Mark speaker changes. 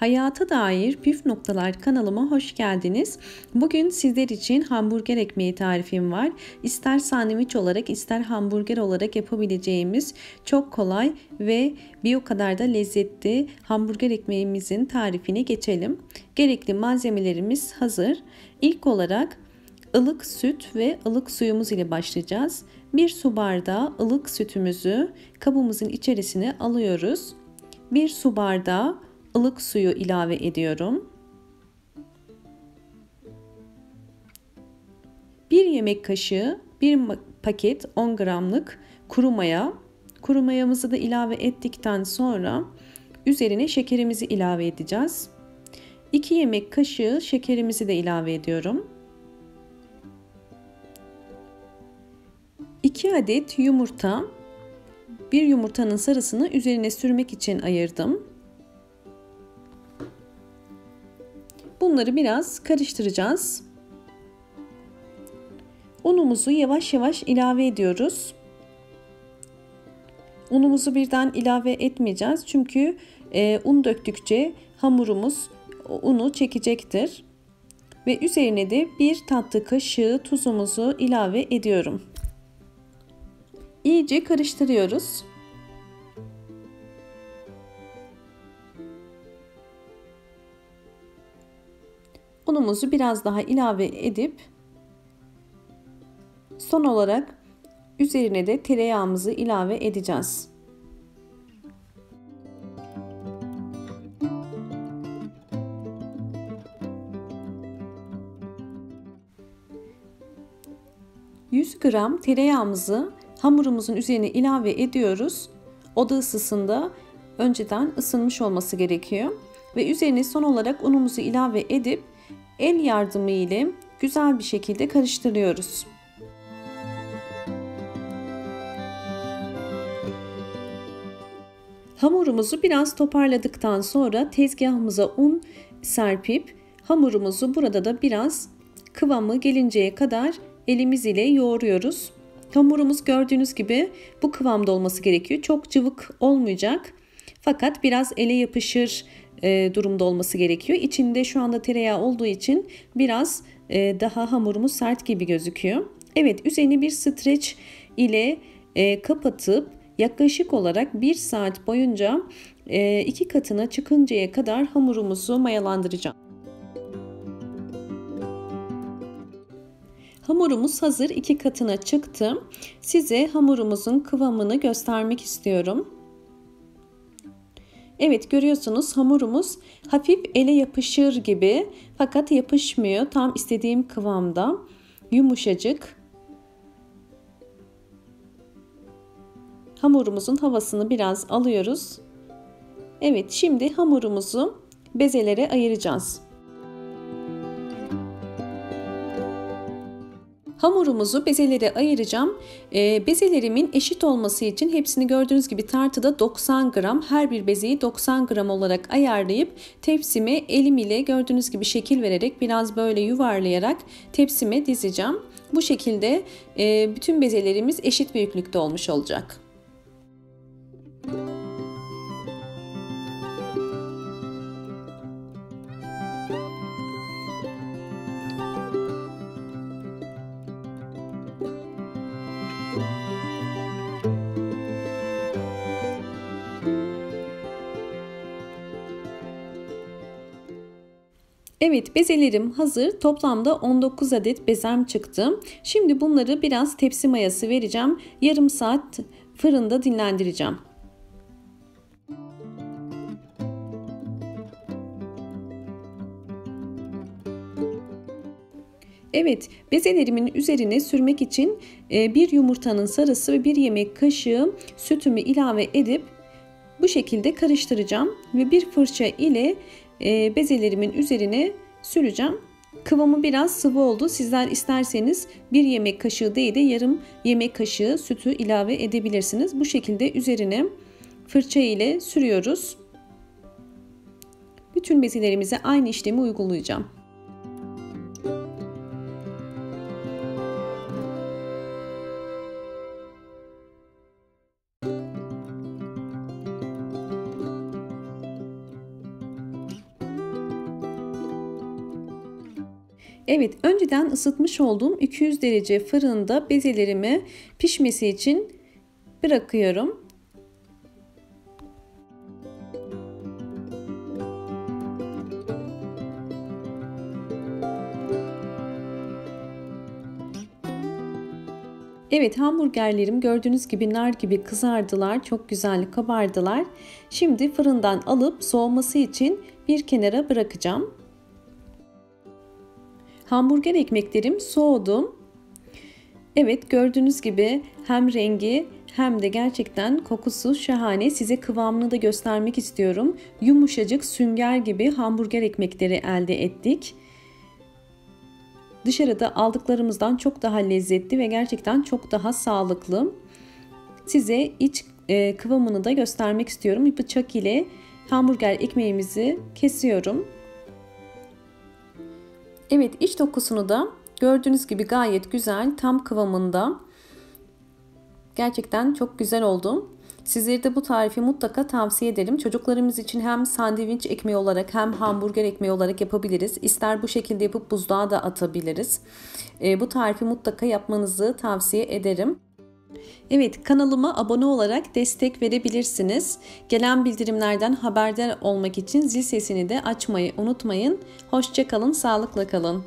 Speaker 1: Hayata dair püf noktalar kanalıma hoş geldiniz. Bugün sizler için hamburger ekmeği tarifim var. İster sandviç olarak ister hamburger olarak yapabileceğimiz çok kolay ve bir o kadar da lezzetli hamburger ekmeğimizin tarifine geçelim. Gerekli malzemelerimiz hazır. İlk olarak ılık süt ve ılık suyumuz ile başlayacağız. 1 su bardağı ılık sütümüzü kabımızın içerisine alıyoruz. 1 su bardağı ılık suyu ilave ediyorum. 1 yemek kaşığı 1 paket 10 gramlık kuru maya. Kuru mayamızı da ilave ettikten sonra üzerine şekerimizi ilave edeceğiz. 2 yemek kaşığı şekerimizi de ilave ediyorum. 2 adet yumurta, bir yumurtanın sarısını üzerine sürmek için ayırdım. Bunları biraz karıştıracağız. Unumuzu yavaş yavaş ilave ediyoruz. Unumuzu birden ilave etmeyeceğiz. Çünkü un döktükçe hamurumuz unu çekecektir. Ve üzerine de 1 tatlı kaşığı tuzumuzu ilave ediyorum. İyice karıştırıyoruz. Unumuzu biraz daha ilave edip son olarak üzerine de tereyağımızı ilave edeceğiz. ...100 gram tereyağımızı hamurumuzun üzerine ilave ediyoruz. Oda ısısında önceden ısınmış olması gerekiyor. Ve üzerine son olarak unumuzu ilave edip el yardımı ile güzel bir şekilde karıştırıyoruz. Hamurumuzu biraz toparladıktan sonra tezgahımıza un serpip hamurumuzu burada da biraz kıvamı gelinceye kadar elimiz ile yoğuruyoruz. Hamurumuz gördüğünüz gibi bu kıvamda olması gerekiyor. Çok cıvık olmayacak. Fakat biraz ele yapışır durumda olması gerekiyor. İçinde şu anda tereyağı olduğu için biraz daha hamurumuz sert gibi gözüküyor. Evet, üzerini bir streç ile kapatıp yaklaşık olarak 1 saat boyunca 2 katına çıkıncaya kadar hamurumuzu mayalandıracağım. Hamurumuz hazır, 2 katına çıktı. Size hamurumuzun kıvamını göstermek istiyorum. Evet, görüyorsunuz hamurumuz hafif ele yapışır gibi fakat yapışmıyor. Tam istediğim kıvamda, yumuşacık. Hamurumuzun havasını biraz alıyoruz. Evet, şimdi hamurumuzu bezelere ayıracağız. Hamurumuzu bezelere ayıracağım. Bezelerimin eşit olması için hepsini gördüğünüz gibi tartıda 90 gram, her bir bezeyi 90 gram olarak ayarlayıp tepsime elim ile gördüğünüz gibi şekil vererek biraz böyle yuvarlayarak tepsime dizeceğim. Bu şekilde bütün bezelerimiz eşit büyüklükte olmuş olacak. Evet, bezelerim hazır. Toplamda 19 adet bezem çıktı. Şimdi bunları biraz tepsi mayası vereceğim. Yarım saat fırında dinlendireceğim. Evet, bezelerimin üzerine sürmek için bir yumurtanın sarısı ve 1 yemek kaşığı sütümü ilave edip bu şekilde karıştıracağım ve bir fırça ile bezelerimin üzerine süreceğim. Kıvamı biraz sıvı oldu. Sizler isterseniz 1 yemek kaşığı değil de yarım yemek kaşığı sütü ilave edebilirsiniz. Bu şekilde üzerine fırça ile sürüyoruz. Bütün bezelerimize aynı işlemi uygulayacağım. Evet, önceden ısıtmış olduğum 200 derece fırında bezelerimi pişmesi için bırakıyorum. Evet, hamburgerlerim gördüğünüz gibi nar gibi kızardılar. Çok güzel kabardılar. Şimdi fırından alıp soğuması için bir kenara bırakacağım. Hamburger ekmeklerim soğudu. Evet, gördüğünüz gibi hem rengi hem de gerçekten kokusu şahane. Size kıvamını da göstermek istiyorum. Yumuşacık sünger gibi hamburger ekmekleri elde ettik. Dışarıda aldıklarımızdan çok daha lezzetli ve gerçekten çok daha sağlıklı. Size iç kıvamını da göstermek istiyorum. Bir bıçak ile hamburger ekmeğimizi kesiyorum. Evet, iç dokusunu da gördüğünüz gibi gayet güzel, tam kıvamında. Gerçekten çok güzel oldu. Sizlere de bu tarifi mutlaka tavsiye ederim. Çocuklarımız için hem sandviç ekmeği olarak hem hamburger ekmeği olarak yapabiliriz. İster bu şekilde yapıp buzluğa da atabiliriz. Bu tarifi mutlaka yapmanızı tavsiye ederim. Evet, kanalıma abone olarak destek verebilirsiniz. Gelen bildirimlerden haberdar olmak için zil sesini de açmayı unutmayın. Hoşça kalın, sağlıkla kalın.